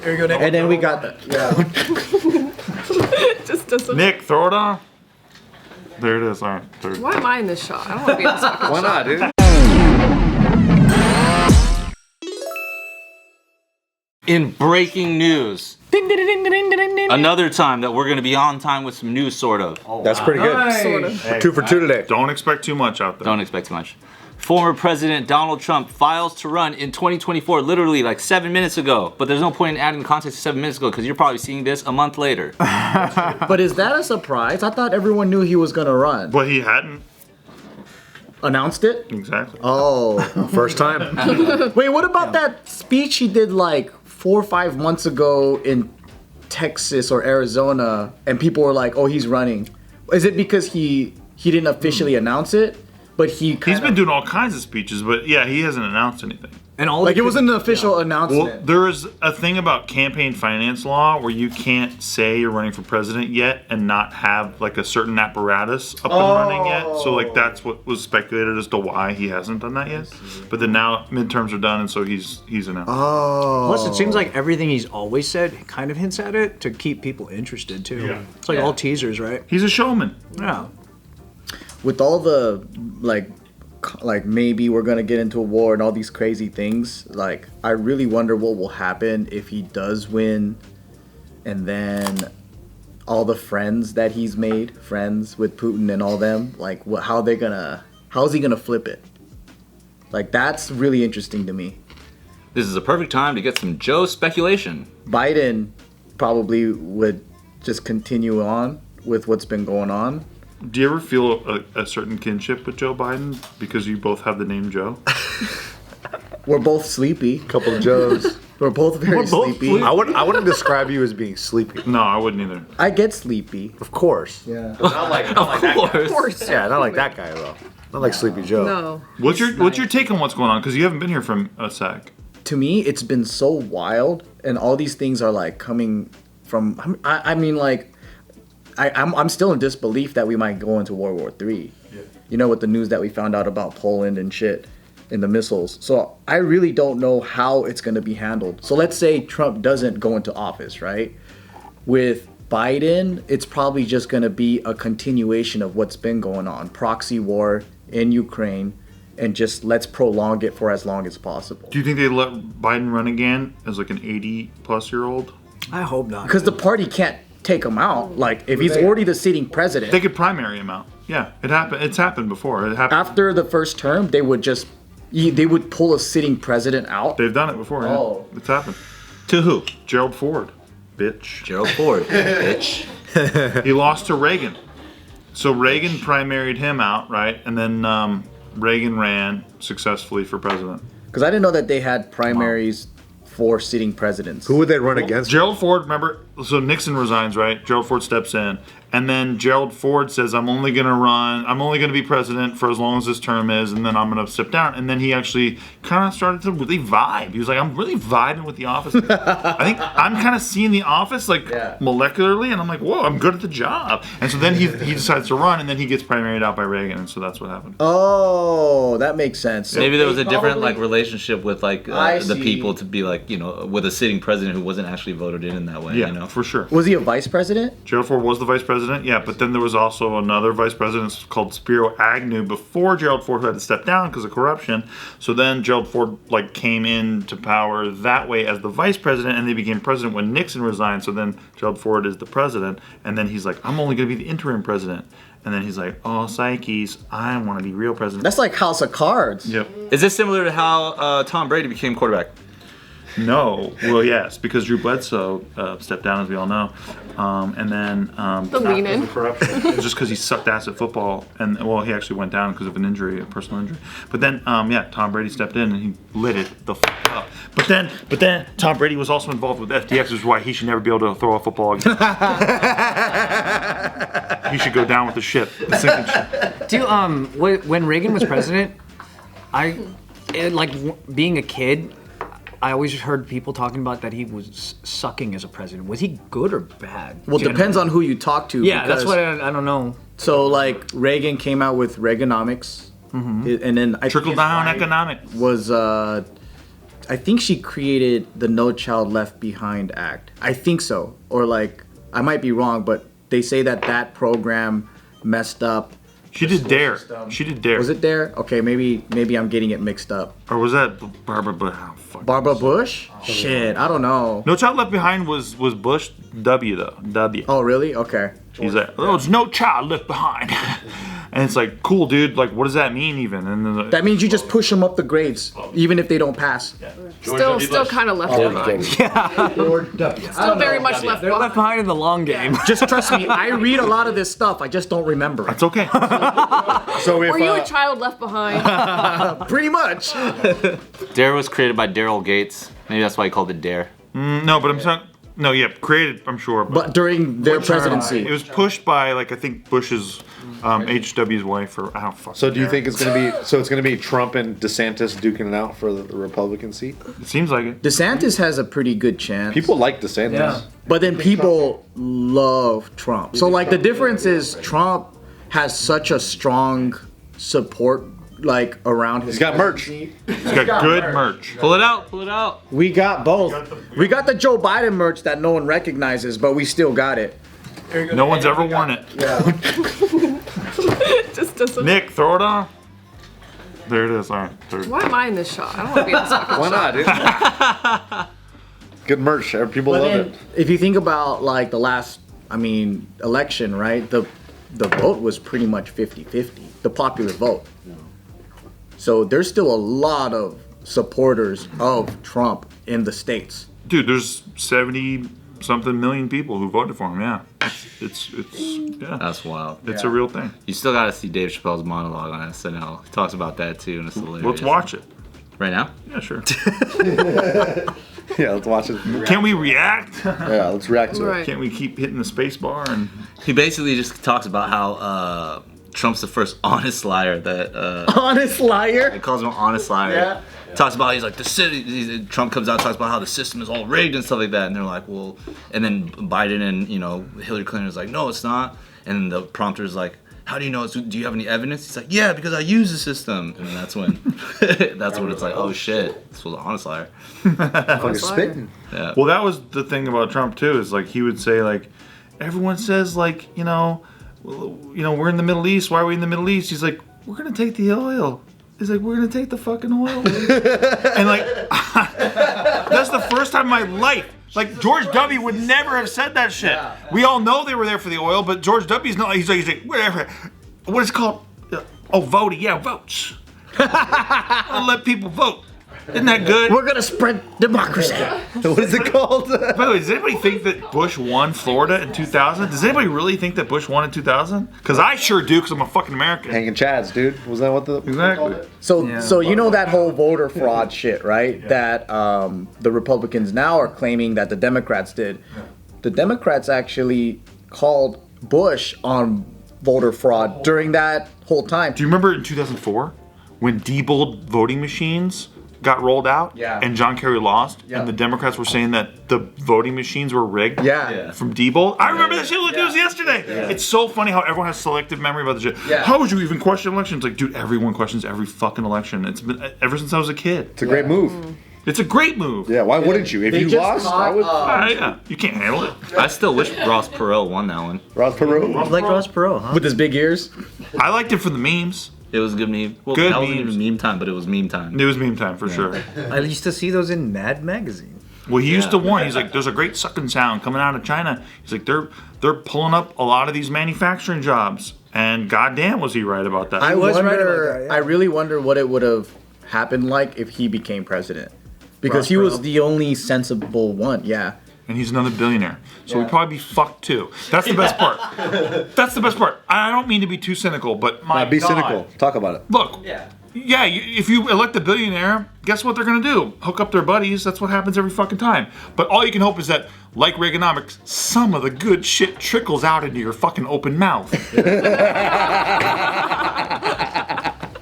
There you go, Nick. And then we got the Just doesn't. Nick, throw it on. There it is. All right. Third. Why am I in this shot? I don't want to be in this fucking Why shot. not, dude? In breaking news, another time that we're going to be on time with some news, sort of. That's pretty good. Sort of. Hey, 2 for 2 today. Don't expect too much out there. Don't expect too much. Former President Donald Trump files to run in 2024, literally like 7 minutes ago. But there's no point in adding the context to 7 minutes ago because you're probably seeing this a month later. But is that a surprise? I thought everyone knew he was gonna run. But he hadn't. Announced it? Exactly. Oh. First time. Wait, what about that speech he did like 4 or 5 months ago in Texas or Arizona, and people were like, "Oh, he's running"? Is it because he didn't officially announce it, but he's been doing all kinds of speeches, but yeah, he hasn't announced anything. And all like it wasn't an official announcement? Well, there is a thing about campaign finance law where you can't say you're running for president yet and not have like a certain apparatus up and running yet. So like that's what was speculated as to why he hasn't done that yet. But then now midterms are done, and so he's announced. Oh. Plus, it seems like everything he's always said kind of hints at it to keep people interested too. Yeah. It's like all teasers, right? He's a showman. Yeah. With all the like maybe we're gonna get into a war and all these crazy things, like I really wonder what will happen if he does win, and then all the friends that he's made, friends with Putin and all them, like how is he gonna flip it? Like that's really interesting to me. This is a perfect time to get some Joe speculation. Biden probably would just continue on with what's been going on. Do you ever feel a certain kinship with Joe Biden because you both have the name Joe? We're both sleepy. Couple of Joes. We're both very sleepy. I wouldn't describe you as being sleepy. No, I wouldn't either. I get sleepy. Of course. Yeah. Not like Of course. Of course. Yeah, not like that guy though. Not like Sleepy Joe. No. What's your take on what's going on? Because you haven't been here from a sec. To me, it's been so wild, and all these things are like coming from. I mean, like, I'm still in disbelief that we might go into World War III. Yeah. You know, with the news that we found out about Poland and shit, and the missiles. So I really don't know how it's going to be handled. So let's say Trump doesn't go into office, right? With Biden, it's probably just going to be a continuation of what's been going on, proxy war in Ukraine, and just let's prolong it for as long as possible. Do you think they let Biden run again as like an 80-plus-year-old? I hope not. Because the party can't take him out. Like, if he's already the sitting president. They could primary him out. Yeah, it happened. It's happened before. It happened. After the first term, they would pull a sitting president out. They've done it before. Oh. Yeah. It's happened. To who? Gerald Ford, bitch. Gerald Ford, bitch. He lost to Reagan. So Reagan primaried him out, right? And then Reagan ran successfully for president. Because I didn't know that they had primaries for sitting presidents. Who would they run against? Gerald Ford, remember? So Nixon resigns, right? Gerald Ford steps in. And then Gerald Ford says, I'm only going to be president for as long as this term is, and then I'm going to step down. And then he actually kind of started to really vibe. He was like, I'm really vibing with the office. I think I'm kind of seeing the office like molecularly, and I'm like, whoa, I'm good at the job. And so then he decides to run, and then he gets primaried out by Reagan, and so that's what happened. Oh, that makes sense. So Maybe there was they a different probably- like relationship with like I the see. people to be like, you know, with a sitting president who wasn't actually voted in that way. Yeah, You know, for sure. Was he a vice president? Gerald Ford was the vice president, yeah, but then there was also another vice president called Spiro Agnew before Gerald Ford had to step down because of corruption. So then Gerald Ford like came into power that way as the vice president, and they became president when Nixon resigned. So then Gerald Ford is the president, and then he's like, I'm only going to be the interim president. And then he's like, oh, psyches, I want to be real president. That's like House of Cards. Yep. is this similar to how Tom Brady became quarterback? No. Well, yes, because Drew Bledsoe stepped down, as we all know. And then The lean in. corruption. Just because he sucked ass at football, and well, he actually went down because of an injury, a personal injury. But then, Tom Brady stepped in and he lit it the fuck up. But then, Tom Brady was also involved with FTX, which is why he should never be able to throw a football again. He should go down with the ship, the sinking ship. When Reagan was president, being a kid, I always heard people talking about that he was sucking as a president. Was he good or bad? Well, it depends on who you talk to. Yeah, that's because- what I don't know. So, like, Reagan came out with Reaganomics, and then I Trickle think his down wife economics. was I think she created the No Child Left Behind Act. I think so, or like I might be wrong, but they say that program messed up. She did DARE. She did DARE. Was it DARE? Okay, maybe I'm getting it mixed up. Or was that Barbara Bush? Oh, fuck. Barbara Bush? Shit, I don't know. No Child Left Behind was Bush W though. W. Oh really? Okay. He's like, oh, it's no child left behind. And it's like, cool, dude. Like, what does that mean even? And then That means you just push them up the grades, even if they don't pass. Still kind of left behind. Still very much left They're left behind. behind in the long game. Just trust me, I read a lot of this stuff. I just don't remember it. it's okay. So if Were you a child left behind? Pretty much. Dare was created by Daryl Gates. Maybe that's why he called it Dare. No, but I'm saying, no, yeah, created, I'm sure. But during their It presidency. was pushed by, like, I think Bush's, HW's wife, or I don't fucking So do you care. think it's gonna be Trump and DeSantis duking it out for the Republican seat? It seems like it. DeSantis has a pretty good chance. People like DeSantis. Yeah. But then people love Trump. So like the difference is Trump has such a strong support like around his He's got merch. presidency. It's got good merch. Pull it out, pull it out. We got both. We got the Joe Biden merch that no one recognizes, but we still got it. No one's ever worn it. Just doesn't. Nick, throw it on. There it is. All right. Third. Why am I in this shot? I don't want to be in this fucking Why shot. not, dude? Good merch. People But love then, it. if you think about like the last, election, right? The vote was pretty much 50-50, the popular vote. So there's still a lot of supporters of Trump in the States. Dude, there's 70-something million people who voted for him. Yeah. It's yeah. That's wild. It's a real thing. You still gotta see Dave Chappelle's monologue on SNL. He talks about that too, and it's hilarious. Let's watch it. Right now? Yeah, sure. Yeah, let's watch it. Can we react? Yeah, let's react to it. Right. Can't we keep hitting the space bar and He basically just talks about how Trump's the first honest liar that Honest liar. he calls him an honest liar. Yeah. Talks about he's like the city. Trump comes out, talks about how the system is all rigged and stuff like that, and they're like, well, and then Biden and Hillary Clinton is like, no, it's not, and the prompter's like, how do you know? Do you have any evidence? He's like, yeah, because I use the system, and that's when that's when it's like, oh shit, this was an honest liar. Fucking spitting. Yeah. well, that was the thing about Trump too. Is like he would say like, everyone says like we're in the Middle East. Why are we in the Middle East? He's like, we're gonna take the oil. He's like, we're gonna take the fucking oil. And like, that's the first time in my life. Like George W. would never have said that shit. We all know they were there for the oil, but George W.'s not. He's like, whatever. What is it called? Voting. Yeah, votes. I'll let people vote. Isn't that good? We're gonna spread democracy. What is it called? By the way, does anybody think that Bush won Florida in 2000? Does anybody really think that Bush won in 2000? Because I sure do, because I'm a fucking American. Hanging Chads, dude. Was that what the Exactly. So you know that whole voter fraud shit, right? That the Republicans now are claiming that the Democrats did. The Democrats actually called Bush on voter fraud during that whole time. Do you remember in 2004 when Diebold voting machines got rolled out and John Kerry lost and the Democrats were saying that the voting machines were rigged from Diebold? I remember that shit like it was yesterday. It's so funny how everyone has selective memory about the shit. How would you even question elections? Like, dude, everyone questions every fucking election. It's been ever since I was a kid. It's a great move. It's a great move. Yeah, why wouldn't you? If They you just lost, caught, I would. Yeah, you can't handle it. I still wish Ross Perot won that one. Ross Perot. Like Ross Perot, huh? With his big ears. I liked it for the memes. It was a good meme. Well, Good that wasn't memes. even meme time, but it was meme time. It was meme time for sure. I used to see those in Mad Magazine. Well, he used to warn. He's like, "There's a great sucking sound coming out of China." He's like, "They're pulling up a lot of these manufacturing jobs." And goddamn, was he right about that? I was right wonder. about that, yeah. I really wonder what it would have happened like if he became president, because Ross he was Perot? the only sensible one. Yeah. And he's another billionaire, so we'd probably be fucked too. That's the best part. That's the best part. I don't mean to be too cynical, but my Be God. cynical. Talk about it. Look. Yeah, if you elect a billionaire, guess what they're gonna do? Hook up their buddies. That's what happens every fucking time. But all you can hope is that, like Reaganomics, some of the good shit trickles out into your fucking open mouth.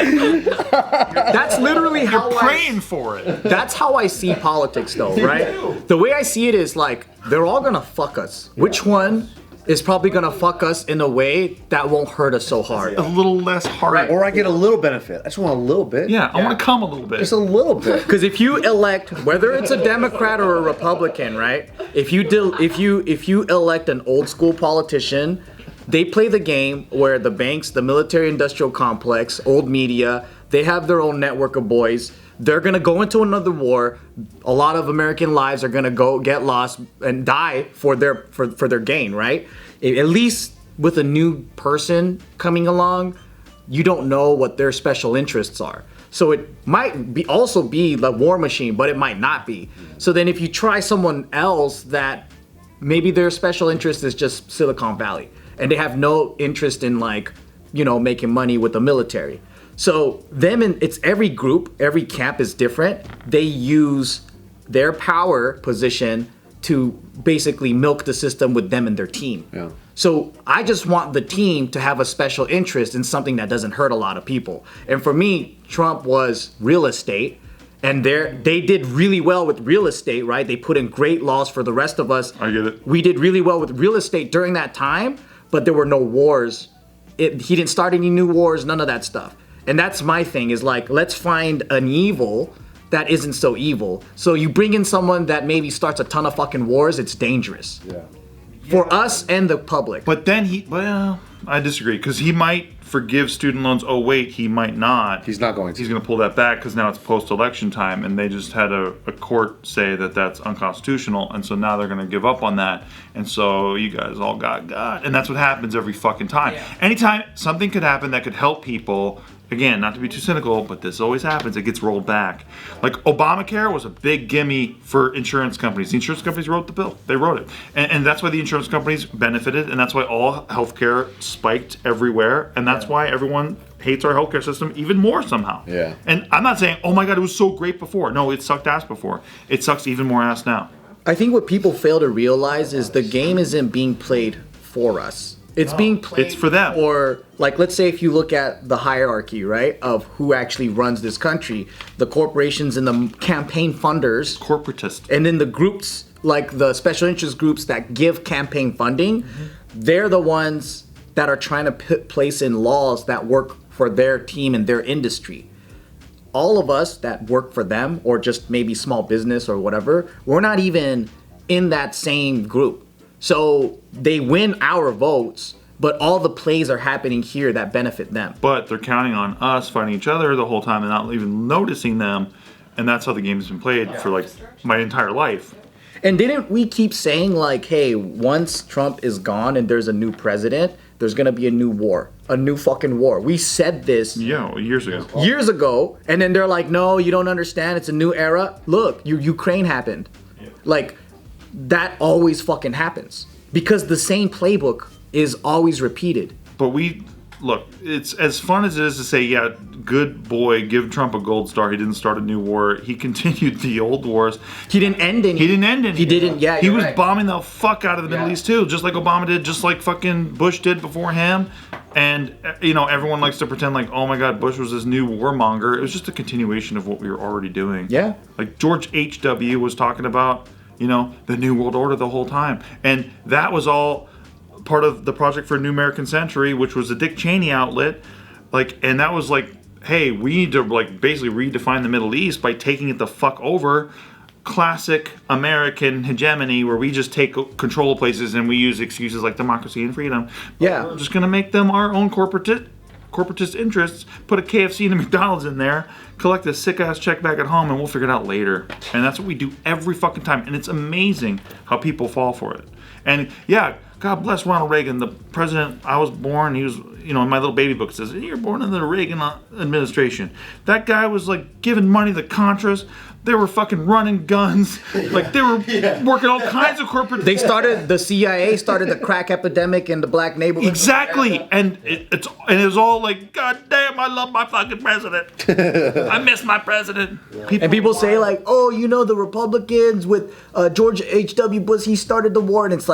That's literally how You're praying for it. That's how I see politics, though, right? The way I see it is like they're all gonna fuck us. Which one is probably gonna fuck us in a way that won't hurt us so hard. A little less hard. Or I get a little benefit. I just want a little bit. Yeah, I want to come a little bit. Just a little bit. Because if you elect, whether it's a Democrat or a Republican, right? If you elect an old school politician, they play the game where the banks, the military-industrial complex, old media, they have their own network of boys. They're gonna go into another war. A lot of American lives are gonna go get lost and die for their gain, right? At least with a new person coming along, you don't know what their special interests are. So it might be also be the war machine, but it might not be. So then if you try someone else that maybe their special interest is just Silicon Valley and they have no interest in making money with the military. So it's every group, every camp is different. They use their power position to basically milk the system with them and their team. Yeah. So I just want the team to have a special interest in something that doesn't hurt a lot of people. And for me, Trump was real estate. And they did really well with real estate, right? They put in great laws for the rest of us. I get it. We did really well with real estate during that time, but there were no wars. He didn't start any new wars, none of that stuff. And that's my thing is let's find an evil that isn't so evil. So you bring in someone that maybe starts a ton of fucking wars, it's dangerous. Yeah. For us and the public. But then I disagree because he might forgive student loans. Oh wait, he might not. He's not going to. He's going to pull that back because now it's post-election time, and they just had a court say that that's unconstitutional, and so now they're going to give up on that, and so you guys all got God, and that's what happens every fucking time. Yeah. Anytime something could happen that could help people. Again, not to be too cynical, but this always happens. It gets rolled back. Like Obamacare was a big gimme for insurance companies. The insurance companies wrote the bill. They wrote it. And that's why the insurance companies benefited, and that's why all healthcare spiked everywhere, and that's why everyone hates our healthcare system even more somehow. Yeah. And I'm not saying, oh my God, it was so great before. No, it sucked ass before. It sucks even more ass now. I think what people fail to realize is the game isn't being played for us. It's being played It's for them. Or let's say if you look at the hierarchy, right, of who actually runs this country, the corporations and the campaign funders, Corporatist. and then the groups like the special interest groups that give campaign funding, they're the ones that are trying to place in laws that work for their team and their industry. All of us that work for them, or just maybe small business or whatever, we're not even in that same group. So they win our votes, but all the plays are happening here that benefit them. But they're counting on us fighting each other the whole time and not even noticing them. And that's how the game has been played for my entire life. And didn't we keep saying hey, once Trump is gone and there's a new president, there's gonna be a new war, a new fucking war. We said this years ago, and then they're like, no, you don't understand. It's a new era. Look, Ukraine happened. That always fucking happens because the same playbook is always repeated. But look, it's as fun as it is to say, yeah, good boy, give Trump a gold star. He didn't start a new war. He continued the old wars. He didn't end any. He didn't, yeah. He was bombing the fuck out of the Middle East too, just like Obama did, just like fucking Bush did before him. And, everyone likes to pretend like, oh my God, Bush was this new warmonger. It was just a continuation of what we were already doing. Yeah. Like George H.W. was talking about, the New World Order the whole time. And that was all part of the Project for a New American Century, which was a Dick Cheney outlet. And that was hey, we need to basically redefine the Middle East by taking it the fuck over. Classic American hegemony where we just take control of places and we use excuses like democracy and freedom. Yeah. We're just going to make them our own corporatist interests, put a KFC and a McDonald's in there, collect a sick-ass check back at home, and we'll figure it out later. And that's what we do every fucking time. And it's amazing how people fall for it. And yeah, God bless Ronald Reagan, the president. I was born, he was, in my little baby book it says, you're born in the Reagan administration. That guy was giving money to the Contras. They were fucking running guns. They were working all kinds of corporate. The CIA started the crack epidemic in the black neighborhood. Exactly. And it was all God damn, I love my fucking president. I miss my president. And people say the Republicans with George H.W. Bush, he started the war. And it's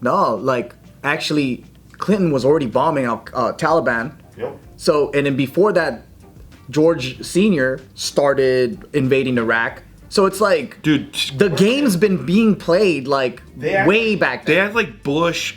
no, actually Clinton was already bombing Taliban. Yep. So, and then before that, George Sr. started invading Iraq. So it's dude, the game's been being played way back then. They act like Bush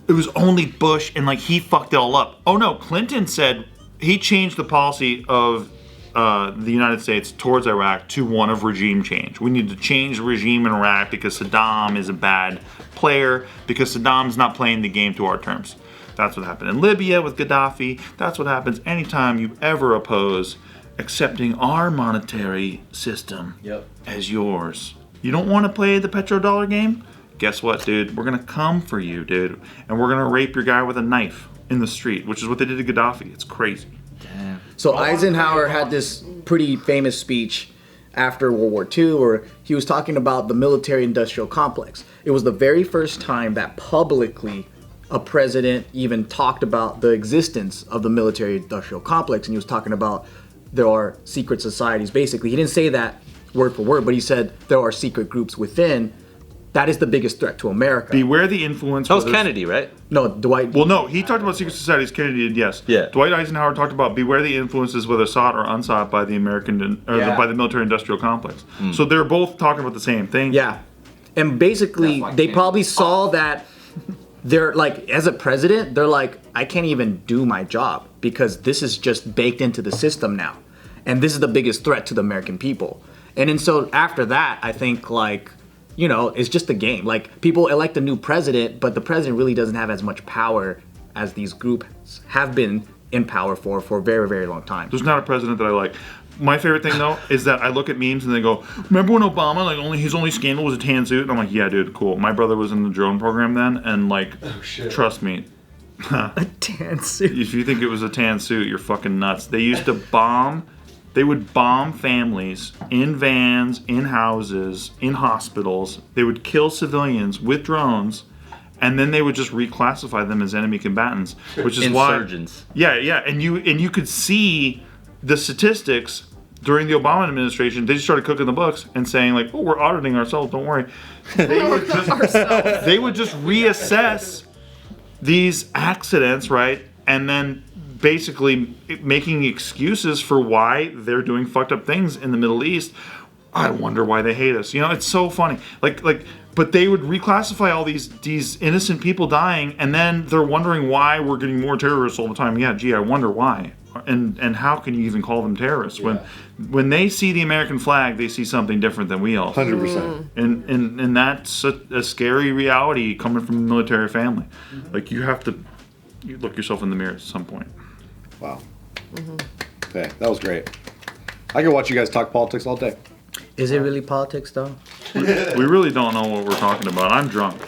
it was only Bush and like he fucked it all up. Oh no, Clinton said he changed the policy of the United States towards Iraq to one of regime change. We need to change the regime in Iraq because Saddam is a bad player, because Saddam's not playing the game to our terms. That's what happened in Libya with Gaddafi. That's what happens anytime you ever oppose accepting our monetary system as yours. You don't want to play the petrodollar game? Guess what, dude? We're going to come for you, dude. And we're going to rape your guy with a knife in the street, which is what they did to Gaddafi. It's crazy. Damn. So Eisenhower had this pretty famous speech after World War II where he was talking about the military-industrial complex. It was the very first time that publicly a president even talked about the existence of the military-industrial complex, and he was talking about there are secret societies. Basically, he didn't say that word for word, but he said there are secret groups within. That is the biggest threat to America. Beware the influence. That was Kennedy, right? No, Dwight. Well, no, he talked about secret societies. Kennedy did, yes. Yeah. Dwight Eisenhower talked about beware the influences, whether sought or unsought, by the by the military-industrial complex. So they're both talking about the same thing. Yeah, and basically they probably saw that they're like, as a president, they're like, I can't even do my job because this is just baked into the system now, and this is the biggest threat to the American people. And then so after that, I think like, you know, it's just a game. Like, people elect a new president, but the president really doesn't have as much power as these groups have been in power for a very, very long time. There's not a president that I like. My favorite thing, though, is that I look at memes and they go, remember when Obama, like, his only scandal was a tan suit? And I'm like, yeah, dude, cool. My brother was in the drone program then, and, like, trust me. A tan suit. If you think it was a tan suit, you're fucking nuts. They used to bomb... They would bomb families in vans, in houses, in hospitals. They would kill civilians with drones, and then they would just reclassify them as enemy combatants, which is Insurgents. why. Yeah, and you could see the statistics during the Obama administration. They just started cooking the books and saying like, "Oh, we're auditing ourselves. Don't worry." They would just reassess these accidents, right, and then basically making excuses for why they're doing fucked up things in the Middle East. I wonder why they hate us. You know, it's so funny. But they would reclassify all these innocent people dying, and then they're wondering why we're getting more terrorists all the time. Yeah, gee, I wonder why. And how can you even call them terrorists when they see the American flag, they see something different than we all. 100%. And that's a scary reality coming from a military family. Like, you have to look yourself in the mirror at some point. Wow. Okay, that was great. I could watch you guys talk politics all day. Is it really politics though? We really don't know what we're talking about. I'm drunk.